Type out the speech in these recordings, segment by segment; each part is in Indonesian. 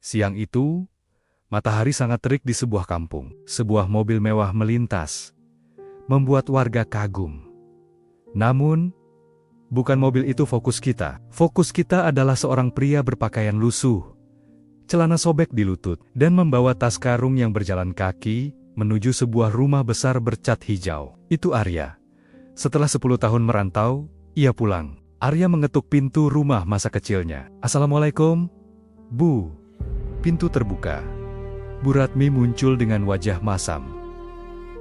Siang itu, matahari sangat terik di sebuah kampung. Sebuah mobil mewah melintas, membuat warga kagum. Namun, bukan mobil itu fokus kita. Fokus kita adalah seorang pria berpakaian lusuh, celana sobek di lutut, dan membawa tas karung yang berjalan kaki menuju sebuah rumah besar bercat hijau. Itu Arya. Setelah 10 tahun merantau, ia pulang. Arya mengetuk pintu rumah masa kecilnya. "Assalamualaikum, Bu." Pintu terbuka. Bu Ratmi muncul dengan wajah masam.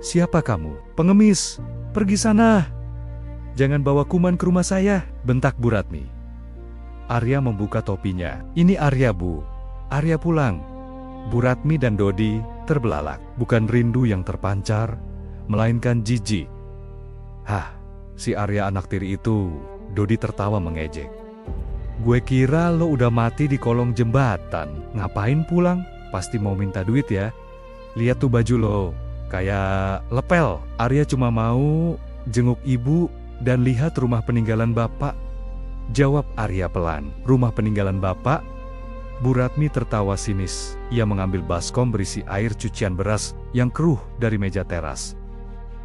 "Siapa kamu?" "Pengemis, pergi sana. Jangan bawa kuman ke rumah saya," bentak Bu Ratmi. Arya membuka topinya. "Ini Arya, Bu. Arya pulang." Bu Ratmi dan Dodi terbelalak. Bukan rindu yang terpancar, melainkan jijik. "Hah, si Arya anak tiri itu," Dodi tertawa mengejek. "Gue kira lo udah mati di kolong jembatan. Ngapain pulang? Pasti mau minta duit ya. Lihat tuh baju lo, kayak lepel." "Arya cuma mau jenguk ibu dan lihat rumah peninggalan bapak," jawab Arya pelan. "Rumah peninggalan bapak?" Bu Ratmi tertawa sinis. Ia mengambil baskom berisi air cucian beras yang keruh dari meja teras.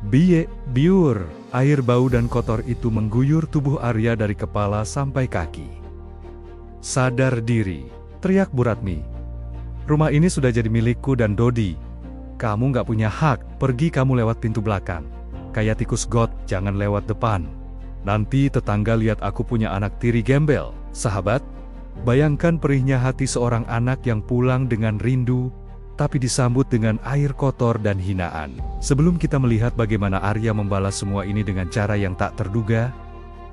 Biur, air bau dan kotor itu mengguyur tubuh Arya dari kepala sampai kaki. "Sadar diri," teriak Bu Ratmi. "Rumah ini sudah jadi milikku dan Dodi. Kamu nggak punya hak, pergi kamu lewat pintu belakang. Kayak tikus got, jangan lewat depan. Nanti tetangga lihat aku punya anak tiri gembel." Sahabat, bayangkan perihnya hati seorang anak yang pulang dengan rindu, tapi disambut dengan air kotor dan hinaan. Sebelum kita melihat bagaimana Arya membalas semua ini dengan cara yang tak terduga,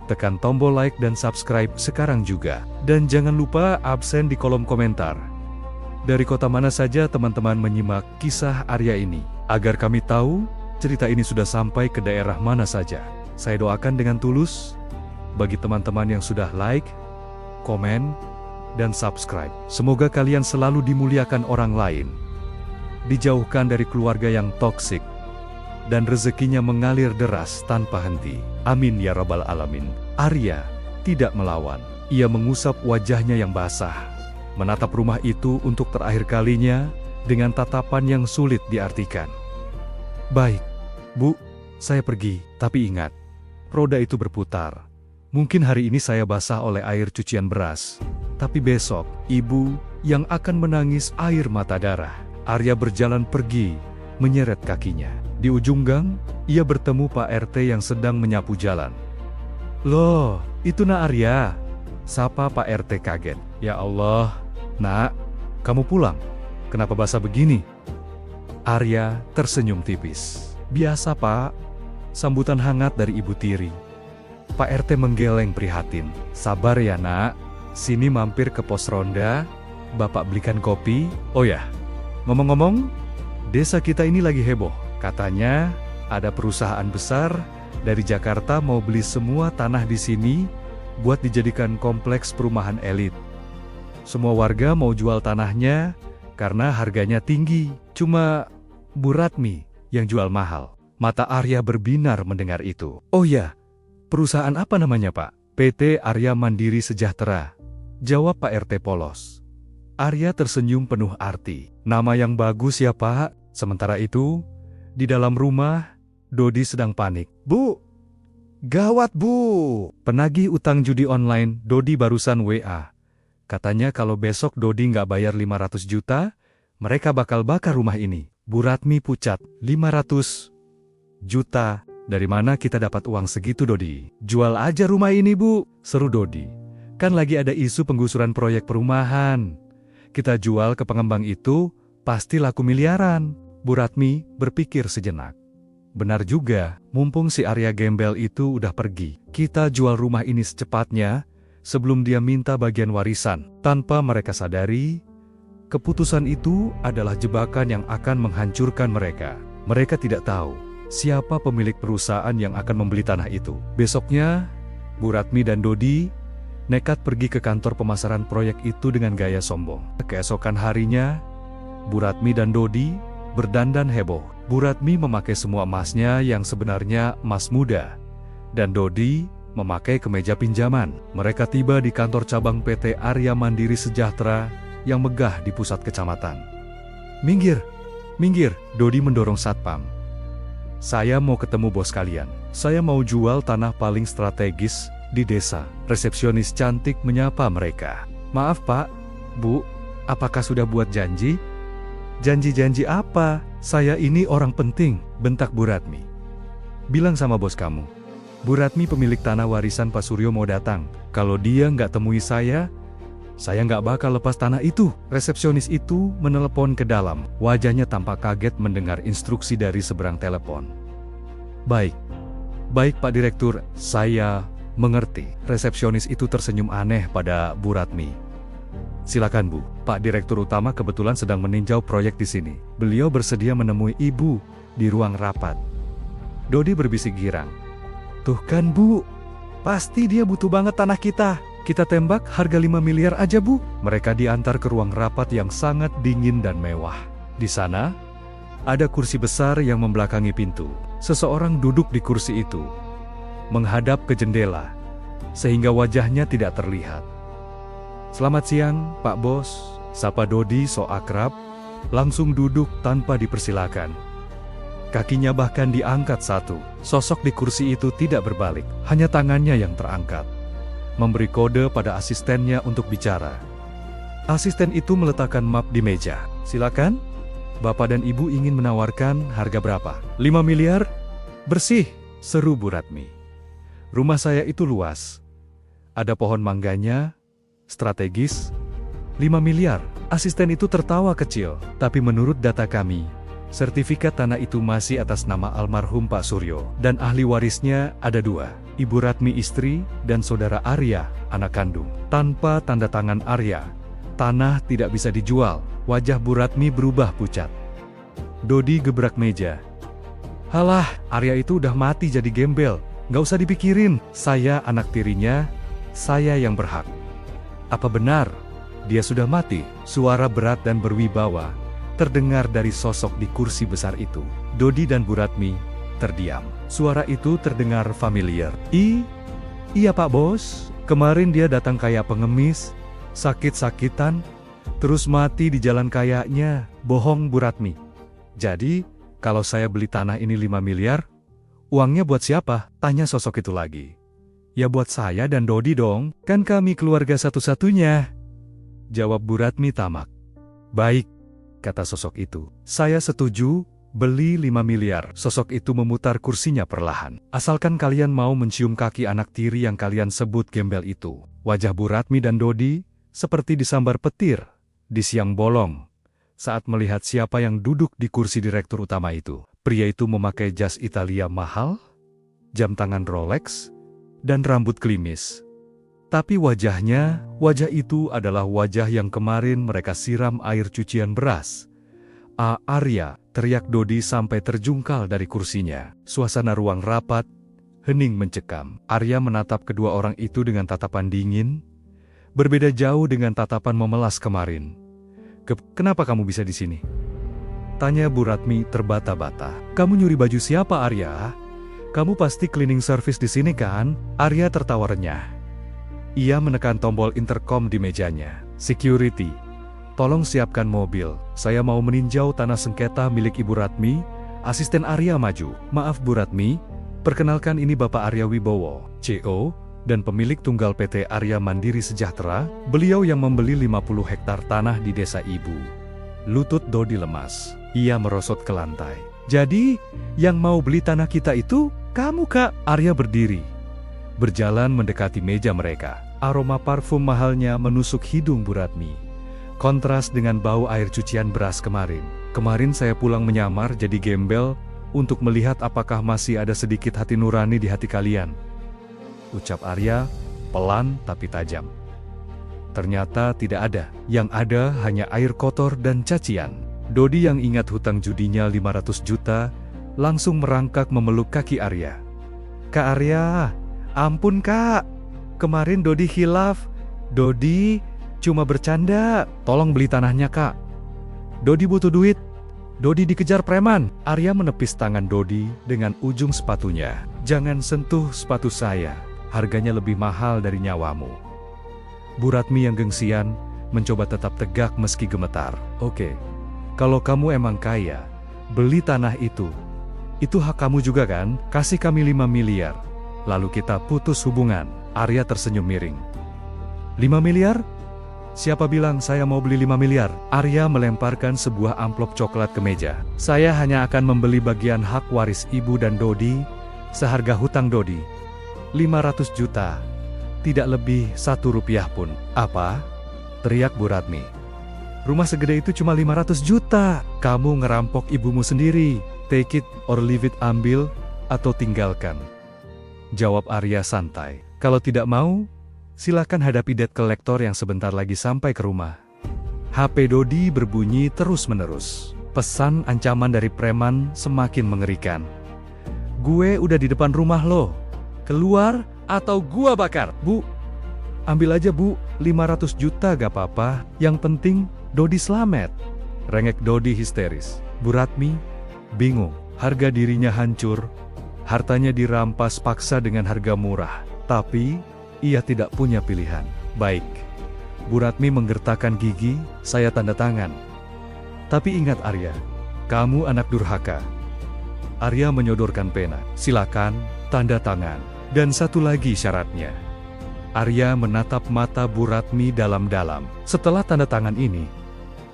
tekan tombol like dan subscribe sekarang juga. Dan jangan lupa absen di kolom komentar. Dari kota mana saja teman-teman menyimak kisah Arya ini, agar kami tahu cerita ini sudah sampai ke daerah mana saja. Saya doakan dengan tulus bagi teman-teman yang sudah like, komen, dan subscribe. Semoga kalian selalu dimuliakan orang lain, dijauhkan dari keluarga yang toksik, dan rezekinya mengalir deras tanpa henti. Amin ya rabbal alamin. Arya tidak melawan. Ia mengusap wajahnya yang basah, menatap rumah itu untuk terakhir kalinya dengan tatapan yang sulit diartikan. "Baik, Bu, saya pergi. Tapi ingat, roda itu berputar. Mungkin hari ini saya basah oleh air cucian beras, tapi besok, Ibu yang akan menangis air mata darah." Arya berjalan pergi, menyeret kakinya. Di ujung gang, ia bertemu Pak RT yang sedang menyapu jalan. "Loh, itu Nak Arya," sapa Pak RT kaget. "Ya Allah, Nak, kamu pulang? Kenapa basah begini?" Arya tersenyum tipis. "Biasa Pak," sambutan hangat dari Ibu tiri. Pak RT menggeleng prihatin. "Sabar ya Nak, sini mampir ke pos ronda, Bapak belikan kopi. Oh ya, ngomong-ngomong, desa kita ini lagi heboh. Katanya ada perusahaan besar dari Jakarta mau beli semua tanah di sini buat dijadikan kompleks perumahan elit. Semua warga mau jual tanahnya karena harganya tinggi. Cuma Bu Ratmi yang jual mahal." Mata Arya berbinar mendengar itu. "Oh ya, perusahaan apa namanya Pak?" "PT Arya Mandiri Sejahtera," jawab Pak RT polos. Arya tersenyum penuh arti. "Nama yang bagus ya Pak." Sementara itu, di dalam rumah, Dodi sedang panik. "Bu, gawat Bu. Penagih utang judi online Dodi barusan WA. Katanya kalau besok Dodi nggak bayar 500 juta, mereka bakal bakar rumah ini." Bu Ratmi pucat. 500 juta? Dari mana kita dapat uang segitu Dodi? "Jual aja rumah ini Bu," seru Dodi. "Kan lagi ada isu penggusuran proyek perumahan. Kita jual ke pengembang itu, pasti laku miliaran." Bu Ratmi berpikir sejenak. Benar juga, mumpung si Arya gembel itu udah pergi. Kita jual rumah ini secepatnya, sebelum dia minta bagian warisan. Tanpa mereka sadari, keputusan itu adalah jebakan yang akan menghancurkan mereka. Mereka tidak tahu siapa pemilik perusahaan yang akan membeli tanah itu. Besoknya, Bu Ratmi dan Dodi nekat pergi ke kantor pemasaran proyek itu dengan gaya sombong. Keesokan harinya, Bu Ratmi dan Dodi berdandan heboh. Bu Ratmi memakai semua emasnya yang sebenarnya emas muda, dan Dodi memakai kemeja pinjaman. Mereka tiba di kantor cabang PT Arya Mandiri Sejahtera yang megah di pusat kecamatan. Minggir, minggir, Dodi mendorong satpam. Saya mau ketemu bos kalian. Saya mau jual tanah paling strategis di desa. Resepsionis cantik menyapa mereka. Maaf Pak, Bu, apakah sudah buat janji? Janji-janji apa? Saya ini orang penting, bentak Bu Ratmi. Bilang sama bos kamu. Bu Ratmi pemilik tanah warisan Pak Suryo mau datang. Kalau dia nggak temui saya nggak bakal lepas tanah itu. Resepsionis itu menelepon ke dalam. Wajahnya tampak kaget mendengar instruksi dari seberang telepon. Baik Pak Direktur, saya mengerti. Resepsionis itu tersenyum aneh pada Bu Ratmi. Silakan Bu, Pak Direktur Utama kebetulan sedang meninjau proyek di sini. Beliau bersedia menemui Ibu di ruang rapat. Dodi berbisik girang. Tuh kan Bu, pasti dia butuh banget tanah kita. Kita tembak harga 5 miliar aja Bu. Mereka diantar ke ruang rapat yang sangat dingin dan mewah. Di sana, ada kursi besar yang membelakangi pintu. Seseorang duduk di kursi itu, menghadap ke jendela, sehingga wajahnya tidak terlihat. Selamat siang, Pak Bos, sapa Dodi so akrab, langsung duduk tanpa dipersilakan. Kakinya bahkan diangkat satu. Sosok di kursi itu tidak berbalik, hanya tangannya yang terangkat, memberi kode pada asistennya untuk bicara. Asisten itu meletakkan map di meja. Silakan, Bapak dan Ibu ingin menawarkan harga berapa? 5 miliar? Bersih, seru Bu Ratmi. Rumah saya itu luas. Ada pohon mangganya, strategis, 5 miliar. Asisten itu tertawa kecil, tapi menurut data kami, sertifikat tanah itu masih atas nama almarhum Pak Suryo, dan ahli warisnya ada 2, Ibu Ratmi istri dan Saudara Arya, anak kandung. Tanpa tanda tangan Arya, tanah tidak bisa dijual. Wajah Bu Ratmi berubah pucat. Dodi gebrak meja. Halah, Arya itu udah mati jadi gembel. Nggak usah dipikirin, saya anak tirinya, saya yang berhak. Apa benar dia sudah mati? Suara berat dan berwibawa terdengar dari sosok di kursi besar itu. Dodi dan Bu Ratmi terdiam. Suara itu terdengar familiar. Iya Pak Bos, kemarin dia datang kayak pengemis, sakit-sakitan, terus mati di jalan kayaknya. Bohong Bu Ratmi. Jadi, kalau saya beli tanah ini 5 miliar, uangnya buat siapa? Tanya sosok itu lagi. Ya buat saya dan Dodi dong, kan kami keluarga satu-satunya. Jawab Bu Ratmi tamak. Baik, kata sosok itu. Saya setuju, beli 5 miliar. Sosok itu memutar kursinya perlahan. Asalkan kalian mau mencium kaki anak tiri yang kalian sebut gembel itu. Wajah Bu Ratmi dan Dodi seperti disambar petir di siang bolong saat melihat siapa yang duduk di kursi direktur utama itu. Pria itu memakai jas Italia mahal, jam tangan Rolex, dan rambut klimis. Tapi wajah itu adalah wajah yang kemarin mereka siram air cucian beras. Arya, teriak Dodi sampai terjungkal dari kursinya. Suasana ruang rapat, hening mencekam. Arya menatap kedua orang itu dengan tatapan dingin, berbeda jauh dengan tatapan memelas kemarin. Kenapa kamu bisa di sini? Tanya Bu Ratmi terbata-bata. Kamu nyuri baju siapa Arya? Kamu pasti cleaning service di sini kan? Arya tertawa renyah. Ia menekan tombol intercom di mejanya. Security, tolong siapkan mobil. Saya mau meninjau tanah sengketa milik Ibu Ratmi. Asisten Arya maju. Maaf Bu Ratmi, perkenalkan ini Bapak Arya Wibowo, CO, dan pemilik tunggal PT Arya Mandiri Sejahtera. Beliau yang membeli 50 hektar tanah di desa Ibu. Lutut Dodi lemas. Ia merosot ke lantai. Jadi, yang mau beli tanah kita itu, kamu Kak? Arya berdiri, berjalan mendekati meja mereka. Aroma parfum mahalnya menusuk hidung Bu Ratmi. Kontras dengan bau air cucian beras kemarin. Kemarin saya pulang menyamar jadi gembel untuk melihat apakah masih ada sedikit hati nurani di hati kalian. Ucap Arya, pelan tapi tajam. Ternyata tidak ada. Yang ada hanya air kotor dan cacian. Dodi yang ingat hutang judinya 500 juta, langsung merangkak memeluk kaki Arya. Kak Arya, ampun Kak. Kemarin Dodi khilaf. Dodi cuma bercanda. Tolong beli tanahnya Kak. Dodi butuh duit. Dodi dikejar preman. Arya menepis tangan Dodi dengan ujung sepatunya. Jangan sentuh sepatu saya. Harganya lebih mahal dari nyawamu. Bu Ratmi yang gengsian mencoba tetap tegak meski gemetar. Oke, kalau kamu emang kaya, beli tanah itu. Itu hak kamu juga kan? Kasih kami 5 miliar. Lalu kita putus hubungan. Arya tersenyum miring. 5 miliar? Siapa bilang saya mau beli 5 miliar? Arya melemparkan sebuah amplop coklat ke meja. Saya hanya akan membeli bagian hak waris ibu dan Dodi, seharga hutang Dodi. 500 juta. Tidak lebih 1 rupiah pun. Apa? Teriak Bu Ratmi. Rumah segede itu cuma 500 juta. Kamu ngerampok ibumu sendiri. Take it or leave it, ambil atau tinggalkan. Jawab Arya santai. Kalau tidak mau, silakan hadapi debt collector yang sebentar lagi sampai ke rumah. HP Dodi berbunyi terus-menerus. Pesan ancaman dari preman semakin mengerikan. Gue udah di depan rumah lo. Keluar atau gua bakar. Bu, ambil aja bu, 500 juta gak apa-apa. Yang penting Dodi selamat. Rengek Dodi histeris. Bu Ratmi bingung, harga dirinya hancur, hartanya dirampas paksa dengan harga murah, tapi ia tidak punya pilihan. Baik, Bu Ratmi menggertakkan gigi, saya tanda tangan. Tapi ingat Arya, kamu anak durhaka. Arya menyodorkan pena, silakan, tanda tangan. Dan satu lagi syaratnya. Arya menatap mata Bu Ratmi dalam-dalam. Setelah tanda tangan ini,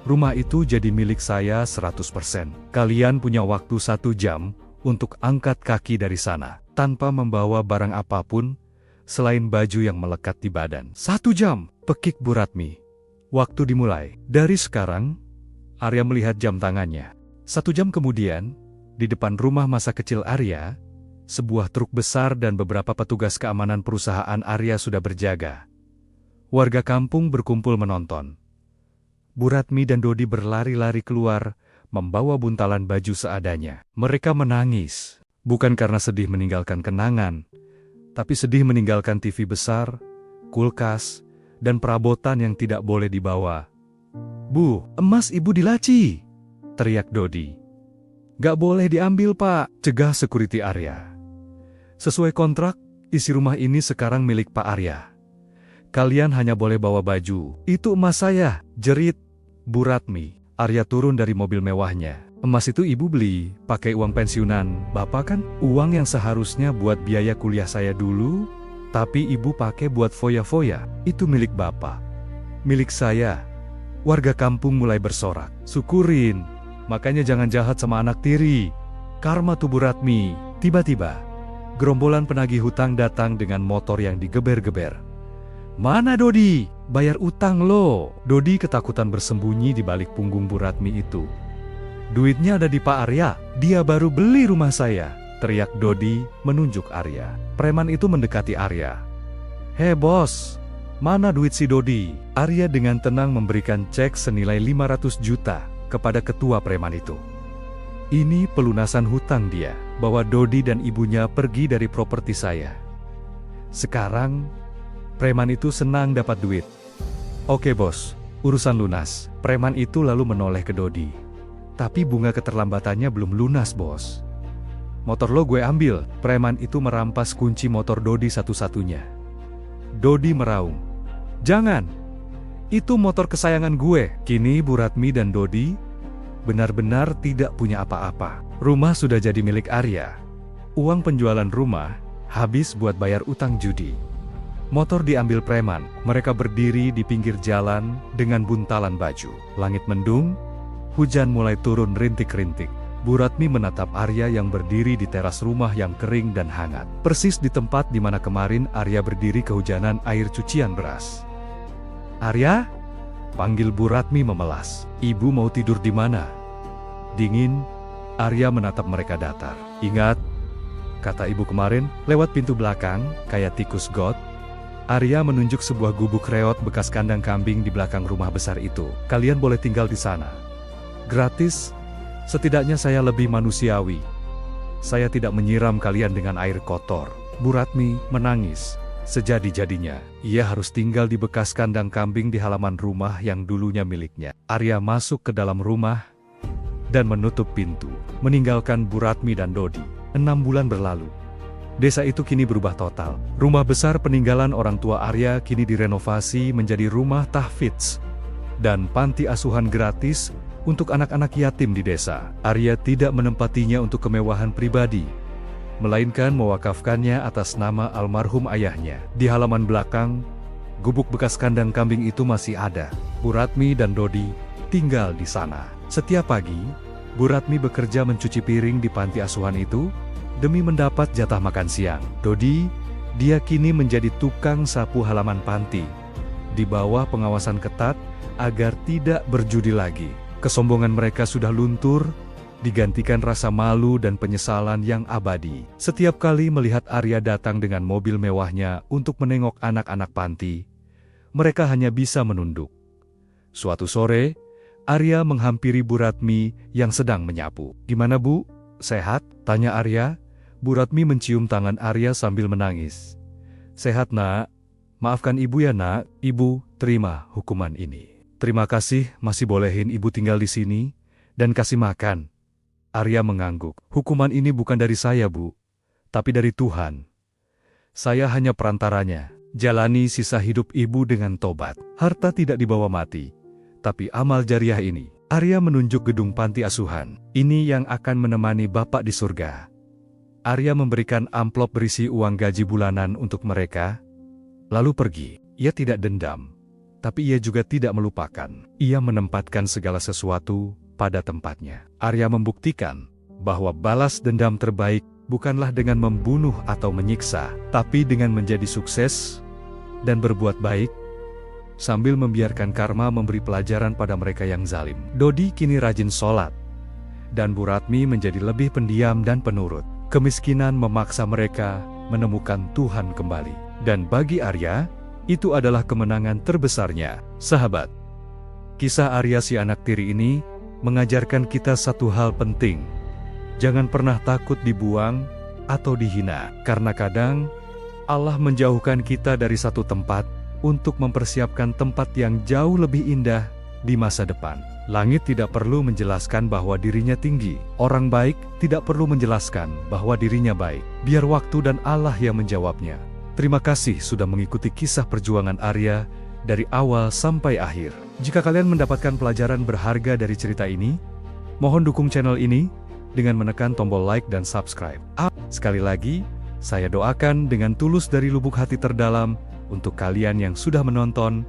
rumah itu jadi milik saya 100%. Kalian punya waktu 1 jam untuk angkat kaki dari sana, tanpa membawa barang apapun, selain baju yang melekat di badan. 1 jam, pekik Bu Ratmi. Waktu dimulai. Dari sekarang, Arya melihat jam tangannya. 1 jam kemudian, di depan rumah masa kecil Arya, sebuah truk besar dan beberapa petugas keamanan perusahaan Arya sudah berjaga. Warga kampung berkumpul menonton. Bu Ratmi dan Dodi berlari-lari keluar, membawa buntalan baju seadanya. Mereka menangis, bukan karena sedih meninggalkan kenangan, tapi sedih meninggalkan TV besar, kulkas, dan perabotan yang tidak boleh dibawa. Bu, emas ibu dilaci, teriak Dodi. Gak boleh diambil pak, cegah security Arya. Sesuai kontrak, isi rumah ini sekarang milik Pak Arya. Kalian hanya boleh bawa baju. Itu emas saya, jerit Bu Ratmi. Arya turun dari mobil mewahnya. Emas itu ibu beli, pakai uang pensiunan, bapak kan? Uang yang seharusnya buat biaya kuliah saya dulu, tapi ibu pakai buat foya-foya. Itu milik bapak. Milik saya. Warga kampung mulai bersorak. Syukurin, makanya jangan jahat sama anak tiri. Karma tuh Bu Ratmi. Tiba-tiba, gerombolan penagih hutang datang dengan motor yang digeber-geber. Mana Dodi? Bayar utang lo. Dodi ketakutan bersembunyi di balik punggung Bu Ratmi itu. Duitnya ada di Pak Arya. Dia baru beli rumah saya, teriak Dodi menunjuk Arya. Preman itu mendekati Arya. Hei bos, mana duit si Dodi? Arya dengan tenang memberikan cek senilai 500 juta kepada ketua preman itu. Ini pelunasan hutang dia, bahwa Dodi dan ibunya pergi dari properti saya. Sekarang, preman itu senang dapat duit. Oke bos, urusan lunas. Preman itu lalu menoleh ke Dodi. Tapi bunga keterlambatannya belum lunas bos. Motor lo gue ambil. Preman itu merampas kunci motor Dodi satu-satunya. Dodi meraung. Jangan, itu motor kesayangan gue. Kini Bu Ratmi dan Dodi benar-benar tidak punya apa-apa. Rumah sudah jadi milik Arya. Uang penjualan rumah habis buat bayar utang judi. Motor diambil preman. Mereka berdiri di pinggir jalan dengan buntalan baju. Langit mendung, hujan mulai turun rintik-rintik. Bu Ratmi menatap Arya yang berdiri di teras rumah yang kering dan hangat. Persis di tempat di mana kemarin Arya berdiri kehujanan air cucian beras. Arya? Panggil Bu Ratmi memelas. Ibu mau tidur di mana? Dingin, Arya menatap mereka datar. Ingat, kata ibu kemarin, lewat pintu belakang, kayak tikus got. Arya menunjuk sebuah gubuk reot bekas kandang kambing di belakang rumah besar itu. Kalian boleh tinggal di sana. Gratis, setidaknya saya lebih manusiawi. Saya tidak menyiram kalian dengan air kotor. Bu Ratmi menangis. Sejadi-jadinya, ia harus tinggal di bekas kandang kambing di halaman rumah yang dulunya miliknya. Arya masuk ke dalam rumah dan menutup pintu, meninggalkan Bu Ratmi dan Dodi. 6 bulan berlalu. Desa itu kini berubah total. Rumah besar peninggalan orang tua Arya kini direnovasi menjadi rumah tahfidz. dan panti asuhan gratis untuk anak-anak yatim di desa. Arya tidak menempatinya untuk kemewahan pribadi, melainkan mewakafkannya atas nama almarhum ayahnya. Di halaman belakang, gubuk bekas kandang kambing itu masih ada. Bu Ratmi dan Dodi tinggal di sana. Setiap pagi, Bu Ratmi bekerja mencuci piring di panti asuhan itu demi mendapat jatah makan siang. Dodi, dia kini menjadi tukang sapu halaman panti, di bawah pengawasan ketat agar tidak berjudi lagi. Kesombongan mereka sudah luntur, digantikan rasa malu dan penyesalan yang abadi. Setiap kali melihat Arya datang dengan mobil mewahnya untuk menengok anak-anak panti, mereka hanya bisa menunduk. Suatu sore, Arya menghampiri Bu Ratmi yang sedang menyapu. "Gimana Bu? Sehat?" tanya Arya. Bu Ratmi mencium tangan Arya sambil menangis. "Sehat Nak. Maafkan Ibu ya Nak. Ibu, terima hukuman ini." "Terima kasih masih bolehin Ibu tinggal di sini dan kasih makan." Arya mengangguk. "Hukuman ini bukan dari saya Bu, tapi dari Tuhan. Saya hanya perantaranya. Jalani sisa hidup Ibu dengan tobat. Harta tidak dibawa mati, tapi amal jariah ini." Arya menunjuk gedung panti asuhan. "Ini yang akan menemani Bapak di surga." Arya memberikan amplop berisi uang gaji bulanan untuk mereka, lalu pergi. Ia tidak dendam, tapi ia juga tidak melupakan. Ia menempatkan segala sesuatu pada tempatnya. Arya membuktikan bahwa balas dendam terbaik bukanlah dengan membunuh atau menyiksa, tapi dengan menjadi sukses dan berbuat baik, sambil membiarkan karma memberi pelajaran pada mereka yang zalim. Dodi kini rajin sholat, dan Bu Ratmi menjadi lebih pendiam dan penurut. Kemiskinan memaksa mereka menemukan Tuhan kembali. Dan bagi Arya, itu adalah kemenangan terbesarnya. Sahabat, kisah Arya si anak tiri ini mengajarkan kita satu hal penting. Jangan pernah takut dibuang atau dihina, karena kadang Allah menjauhkan kita dari satu tempat untuk mempersiapkan tempat yang jauh lebih indah di masa depan. Langit tidak perlu menjelaskan bahwa dirinya tinggi. Orang baik tidak perlu menjelaskan bahwa dirinya baik. Biar waktu dan Allah yang menjawabnya. Terima kasih sudah mengikuti kisah perjuangan Arya dari awal sampai akhir. Jika kalian mendapatkan pelajaran berharga dari cerita ini, mohon dukung channel ini dengan menekan tombol like dan subscribe. Sekali lagi, saya doakan dengan tulus dari lubuk hati terdalam untuk kalian yang sudah menonton.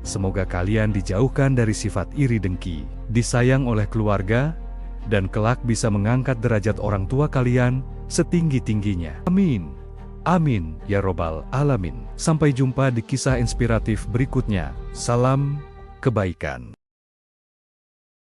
Semoga kalian dijauhkan dari sifat iri dengki, disayang oleh keluarga, dan kelak bisa mengangkat derajat orang tua kalian setinggi-tingginya. Amin. Amin, ya Robbal Alamin. Sampai jumpa di kisah inspiratif berikutnya. Salam kebaikan.